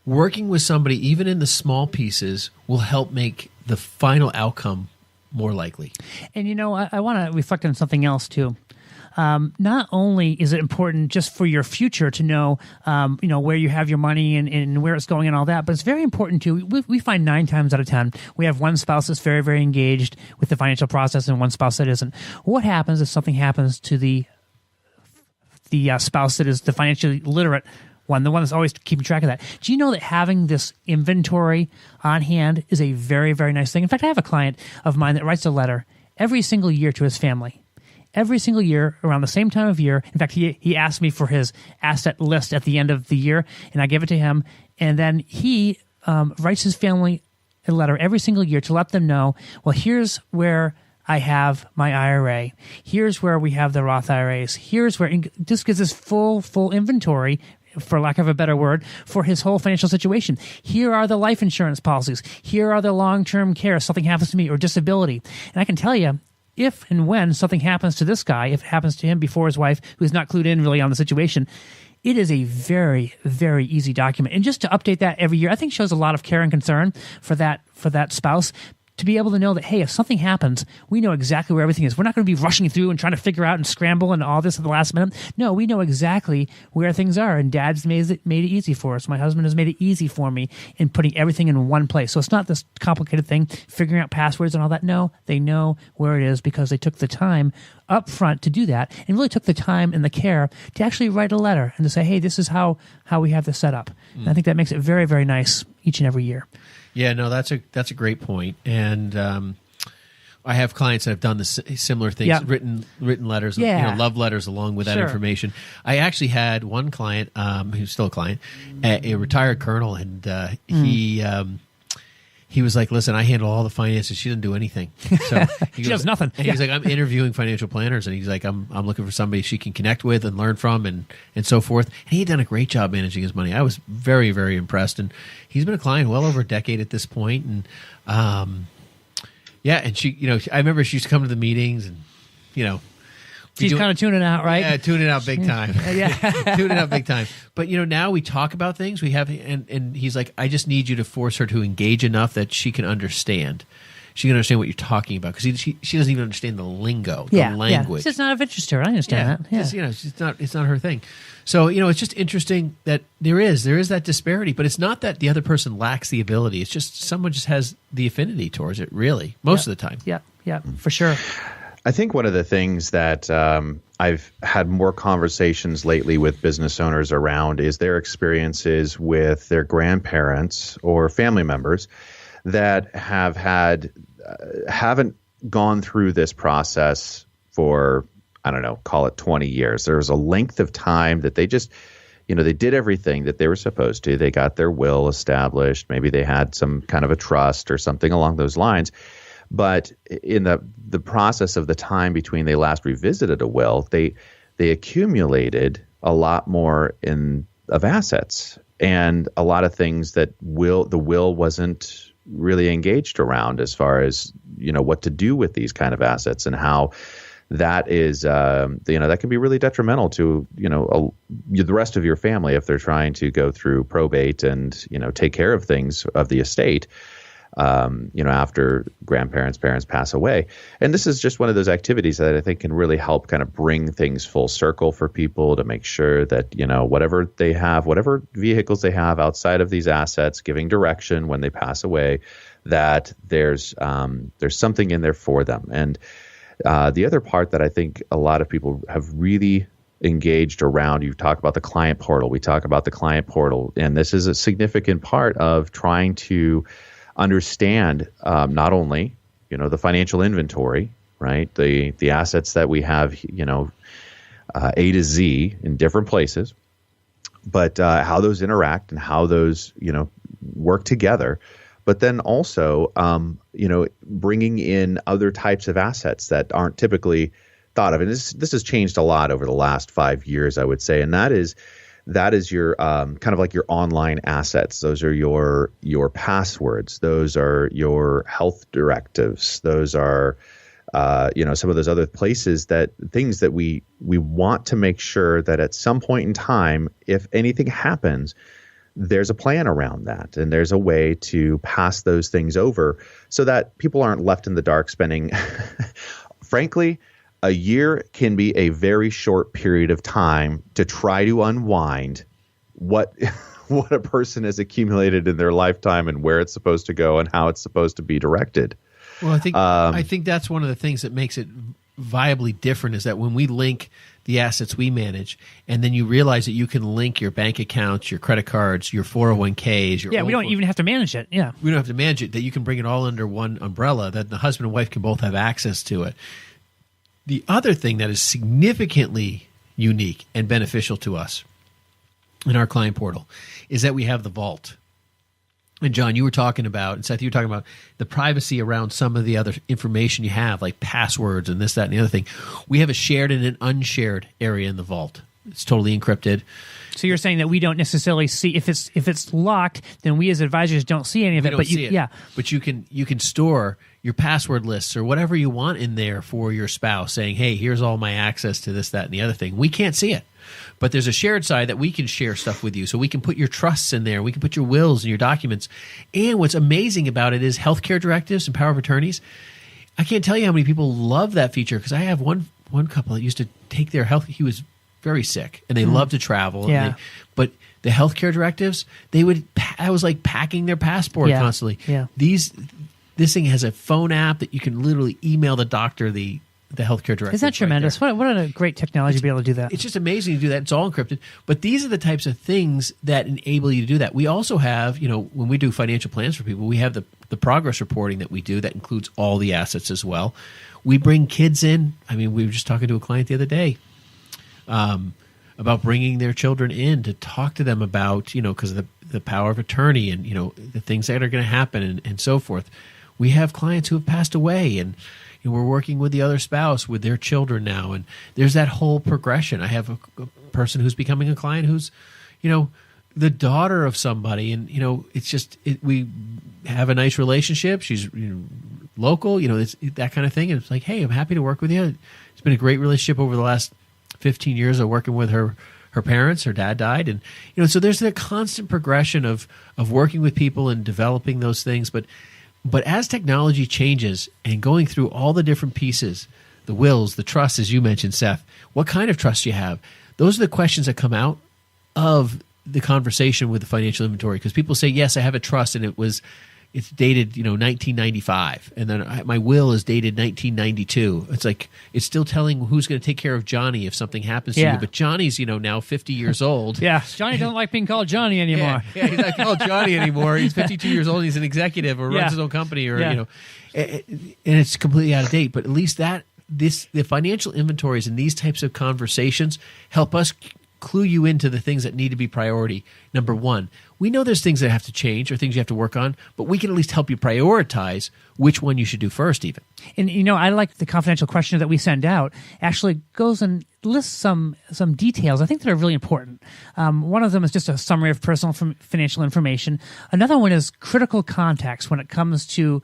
working with somebody, even in the small pieces, will help make the final outcome more likely. And I want to reflect on something else too. Not only is it important just for your future to know, where you have your money and where it's going and all that, but it's very important too. We find 9 times out of 10, we have one spouse that's very, very engaged with the financial process and one spouse that isn't. What happens if something happens to the spouse that is the financially literate one, the one that's always keeping track of that? Do you know that having this inventory on hand is a very, very nice thing? In fact, I have a client of mine that writes a letter every single year to his family. Every single year, around the same time of year. In fact, he asked me for his asset list at the end of the year, and I gave it to him. And then he writes his family a letter every single year to let them know, well, here's where I have my IRA. Here's where we have the Roth IRAs. Here's where, this gives us full inventory, for lack of a better word, for his whole financial situation. Here are the life insurance policies. Here are the long-term care if something happens to me, or disability. And I can tell you, if and when something happens to this guy, if it happens to him before his wife, who's not clued in really on the situation, it is a very, very easy document. And just to update that every year, I think shows a lot of care and concern for that spouse, to be able to know that, hey, if something happens, we know exactly where everything is. We're not going to be rushing through and trying to figure out and scramble and all this at the last minute. No, we know exactly where things are, and Dad's made it easy for us. My husband has made it easy for me in putting everything in one place. So it's not this complicated thing, figuring out passwords and all that. No, they know where it is because they took the time up front to do that, and really took the time and the care to actually write a letter and to say, hey, this is how we have this set up. And I think that makes it very, very nice each and every year. Yeah, no, that's a great point. And I have clients that have done similar things, yep. written letters, love letters along with that Sure. information. I actually had one client, who's still a client, a retired colonel, and he was like, listen, I handle all the finances. She doesn't do anything. So She does nothing. And he's like, I'm interviewing financial planners, and he's like, I'm looking for somebody she can connect with and learn from, and so forth. And he had done a great job managing his money. I was very, very impressed. And he's been a client well over a decade at this point. And and she, I remember she used to come to the meetings, and She's kind of tuning out, right? Yeah, tuning out big time. Yeah. Tuning out big time. But, now we talk about things. We have, and he's like, I just need you to force her to engage enough that she can understand. She can understand what you're talking about, because she doesn't even understand the lingo, the language. Yeah. It's just not of interest to her. I understand that. Yeah. Just, it's not her thing. So, it's just interesting that there is that disparity, but it's not that the other person lacks the ability. It's just someone just has the affinity towards it, really, most of the time. Yeah, for sure. I think one of the things that I've had more conversations lately with business owners around is their experiences with their grandparents or family members that haven't gone through this process for, I don't know, call it 20 years. There was a length of time that they just, they did everything that they were supposed to. They got their will established. Maybe they had some kind of a trust or something along those lines. But in the process of the time between they last revisited a will, they accumulated a lot more of assets, and a lot of things that the will wasn't really engaged around, as far as what to do with these kind of assets and how that is, that can be really detrimental to, the rest of your family if they're trying to go through probate and, take care of things of the estate, after grandparents, parents pass away. And this is just one of those activities that I think can really help kind of bring things full circle for people to make sure that, whatever they have, whatever vehicles they have outside of these assets, giving direction when they pass away, that there's something in there for them. And the other part that I think a lot of people have really engaged around, you talk about the client portal, we talk about the client portal, and this is a significant part of trying to understand not only, the financial inventory, right? The assets that we have, A to Z in different places, but how those interact and how those, work together. But then also, bringing in other types of assets that aren't typically thought of. And this has changed a lot over the last 5 years, I would say. And that is your kind of like your online assets. Those are your passwords. Those are your health directives. Those are, some of those other things that we want to make sure that at some point in time, if anything happens, there's a plan around that, and there's a way to pass those things over so that people aren't left in the dark spending. Frankly, a year can be a very short period of time to try to unwind what a person has accumulated in their lifetime and where it's supposed to go and how it's supposed to be directed. Well, I think that's one of the things that makes it viably different is that when we link the assets we manage, and then you realize that you can link your bank accounts, your credit cards, your 401ks. We don't even have to manage it. Yeah, we don't have to manage it. That you can bring it all under one umbrella. That the husband and wife can both have access to it. The other thing that is significantly unique and beneficial to us in our client portal is that we have the vault. And John, you were talking about, and Seth, you were talking about the privacy around some of the other information you have, like passwords and this, that, and the other thing. We have a shared and an unshared area in the vault. It's totally encrypted. So you're saying that we don't necessarily see if it's locked, then we as advisors don't see any of it. But you can store your password lists or whatever you want in there for your spouse, saying, "Hey, here's all my access to this, that, and the other thing." We can't see it. But there's a shared side that we can share stuff with you. So we can put your trusts in there. We can put your wills and your documents. And what's amazing about it is healthcare directives and power of attorneys. I can't tell you how many people love that feature because I have one couple that used to take their health. He was very sick and they love to travel. Yeah. But the healthcare directives, I was like packing their passport constantly. Yeah. This thing has a phone app that you can literally email the doctor the healthcare directive. Isn't that tremendous? What a great technology to be able to do that. It's just amazing to do that. It's all encrypted. But these are the types of things that enable you to do that. We also have, when we do financial plans for people, we have the progress reporting that we do that includes all the assets as well. We bring kids in. I mean, we were just talking to a client the other day about bringing their children in to talk to them about, because of the power of attorney and, the things that are going to happen and so forth. We have clients who have passed away and we're working with the other spouse with their children now. And there's that whole progression. I have a person who's becoming a client who's, the daughter of somebody. And, it's just, we have a nice relationship. She's local, it's that kind of thing. And it's like, hey, I'm happy to work with you. It's been a great relationship over the last 15 years of working with her parents. Her dad died. And, so there's a constant progression of working with people and developing those things. But as technology changes and going through all the different pieces, the wills, the trusts, as you mentioned, Seth, what kind of trust you have, those are the questions that come out of the conversation with the financial inventory. Because people say, yes, I have a trust and it's dated, 1995. And then my will is dated 1992. It's like, it's still telling who's going to take care of Johnny if something happens to you. But Johnny's, now 50 years old. Yeah. Johnny doesn't like being called Johnny anymore. Yeah, he's not called Johnny anymore. He's 52 years old. He's an executive or runs his own company or, and it's completely out of date. But at least the financial inventories and these types of conversations help us clue you into the things that need to be priority. Number one, we know there's things that have to change or things you have to work on, but we can at least help you prioritize which one you should do first even. And, I like the confidential questionnaire that we send out actually goes and lists some details I think that are really important. One of them is just a summary of personal financial information. Another one is critical contacts when it comes to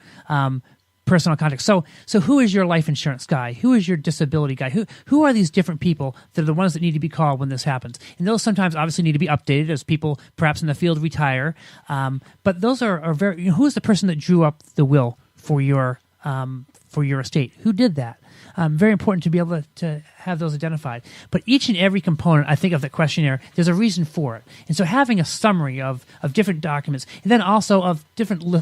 personal contact. So who is your life insurance guy? Who is your disability guy? Who are these different people that are the ones that need to be called when this happens? And those sometimes obviously need to be updated as people perhaps in the field retire. But those are very, who is the person that drew up the will for your estate? Who did that? Very important to be able to have those identified. But each and every component, I think, of the questionnaire, there's a reason for it. And so having a summary of different documents, and then also of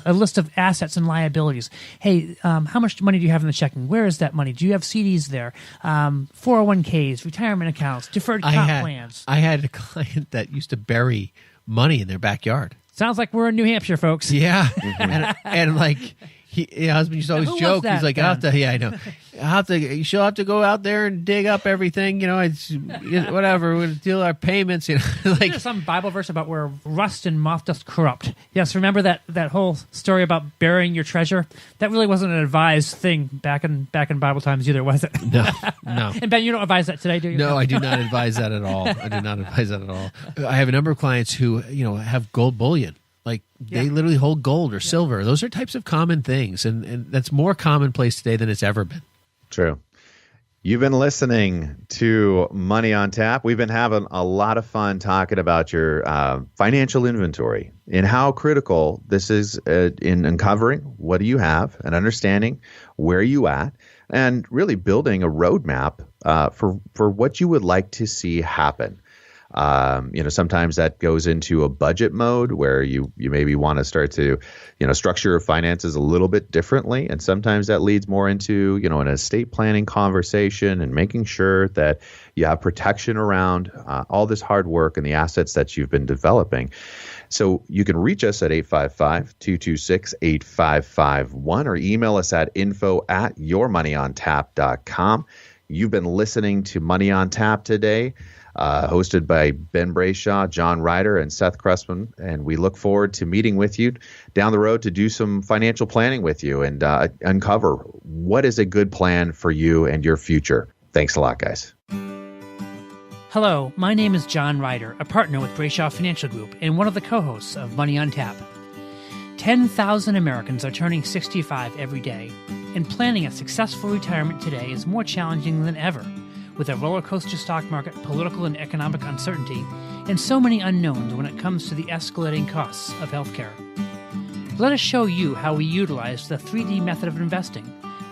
a list of assets and liabilities. Hey, how much money do you have in the checking? Where is that money? Do you have CDs there? 401ks, retirement accounts, deferred comp plans. I had a client that used to bury money in their backyard. Sounds like we're in New Hampshire, folks. Yeah. and like... husband used to always joke. He's like, I know. She'll have to go out there and dig up everything. Whatever. We'll deal our payments. There's some Bible verse about where rust and moth doth corrupt. Yes, remember that whole story about burying your treasure? That really wasn't an advised thing back in Bible times either, was it? No. And Ben, you don't advise that today, do you? No, I do not advise that at all. I have a number of clients who have gold bullion. Like they literally hold gold or silver. Those are types of common things, and that's more commonplace today than it's ever been. True. You've been listening to Money on Tap. We've been having a lot of fun talking about your financial inventory and how critical this is in uncovering what do you have and understanding where you at, and really building a roadmap for what you would like to see happen. Sometimes that goes into a budget mode where you maybe want to start to, structure your finances a little bit differently. And sometimes that leads more into, an estate planning conversation and making sure that you have protection around all this hard work and the assets that you've been developing. So you can reach us at 855-226-8551 or email us at info@yourmoneyontap.com. You've been listening to Money on Tap today. Hosted by Ben Brayshaw, John Ryder, and Seth Cressman. And we look forward to meeting with you down the road to do some financial planning with you and uncover what is a good plan for you and your future. Thanks a lot, guys. Hello, my name is John Ryder, a partner with Brayshaw Financial Group and one of the co-hosts of Money on Tap. 10,000 Americans are turning 65 every day, and planning a successful retirement today is more challenging than ever. With a roller coaster stock market, political and economic uncertainty, and so many unknowns when it comes to the escalating costs of healthcare. Let us show you how we utilize the 3D method of investing,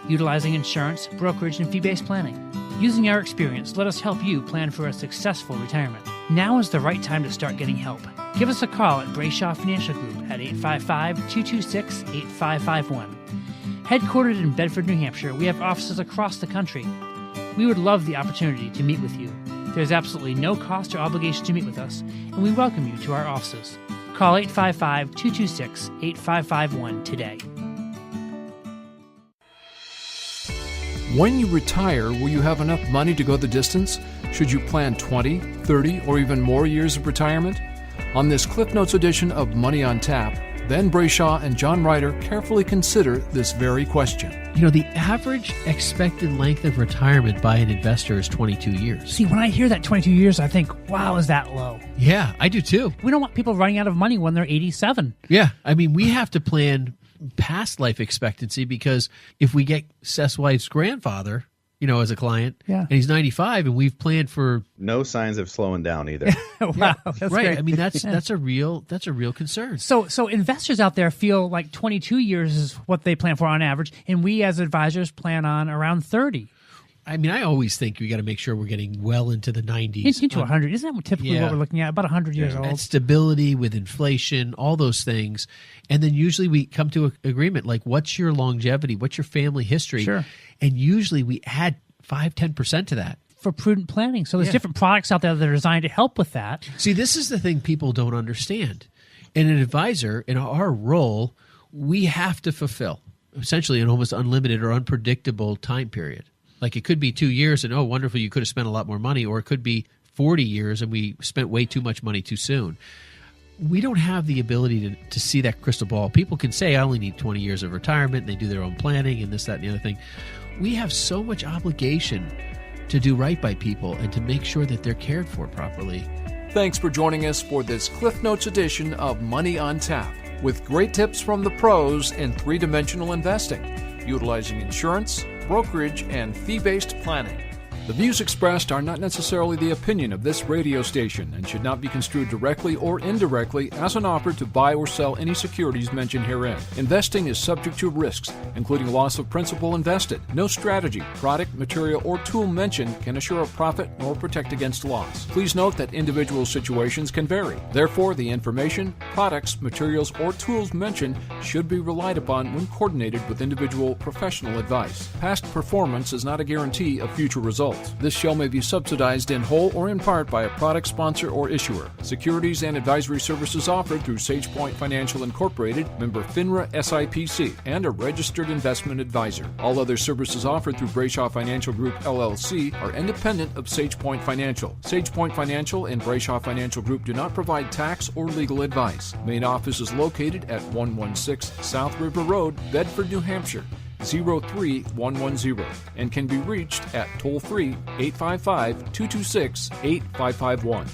utilizing insurance, brokerage, and fee-based planning. Using our experience, let us help you plan for a successful retirement. Now is the right time to start getting help. Give us a call at Brayshaw Financial Group at 855-226-8551. Headquartered in Bedford, New Hampshire, we have offices across the country. We would love the opportunity to meet with you. There's absolutely no cost or obligation to meet with us, and we welcome you to our offices. Call 855-226-8551 today. When you retire, will you have enough money to go the distance? Should you plan 20, 30, or even more years of retirement? On this Cliff Notes edition of Money on Tap, Ben Brayshaw and John Ryder carefully consider this very question. The average expected length of retirement by an investor is 22 years. See, when I hear that 22 years, I think, wow, is that low? Yeah, I do too. We don't want people running out of money when they're 87. Yeah, we have to plan past life expectancy, because if we get Seth White's grandfather, as a client, and he's 95, and we've planned for no signs of slowing down either. Wow, that's right. great. That's a real concern. So investors out there feel like 22 years is what they plan for on average, and we as advisors plan on around 30. I always think we got to make sure we're getting well into the 90s. Into 100. Isn't that typically what we're looking at? About 100 years old. And stability with inflation, all those things. And then usually we come to an agreement, like what's your longevity? What's your family history? Sure. And usually we add 5-10% to that. For prudent planning. So there's different products out there that are designed to help with that. See, this is the thing people don't understand. And an advisor, in our role, we have to fulfill essentially an almost unlimited or unpredictable time period. Like it could be 2 years and, oh, wonderful, you could have spent a lot more money, or it could be 40 years and we spent way too much money too soon. We don't have the ability to see that crystal ball. People can say, I only need 20 years of retirement, and they do their own planning and this, that, and the other thing. We have so much obligation to do right by people and to make sure that they're cared for properly. Thanks for joining us for this Cliff Notes edition of Money on Tap, with great tips from the pros in three-dimensional investing. utilizing insurance, brokerage, and fee-based planning. The views expressed are not necessarily the opinion of this radio station and should not be construed directly or indirectly as an offer to buy or sell any securities mentioned herein. Investing is subject to risks, including loss of principal invested. No strategy, product, material, or tool mentioned can assure a profit nor protect against loss. Please note that individual situations can vary. Therefore, the information, products, materials, or tools mentioned should be relied upon when coordinated with individual professional advice. Past performance is not a guarantee of future results. This show may be subsidized in whole or in part by a product sponsor or issuer. Securities and advisory services offered through SagePoint Financial Incorporated, member FINRA SIPC, and a registered investment advisor. All other services offered through Brayshaw Financial Group LLC are independent of SagePoint Financial. SagePoint Financial and Brayshaw Financial Group do not provide tax or legal advice. Main office is located at 116 South River Road, Bedford, New Hampshire, 03110, and can be reached at toll-free 855-226-8551.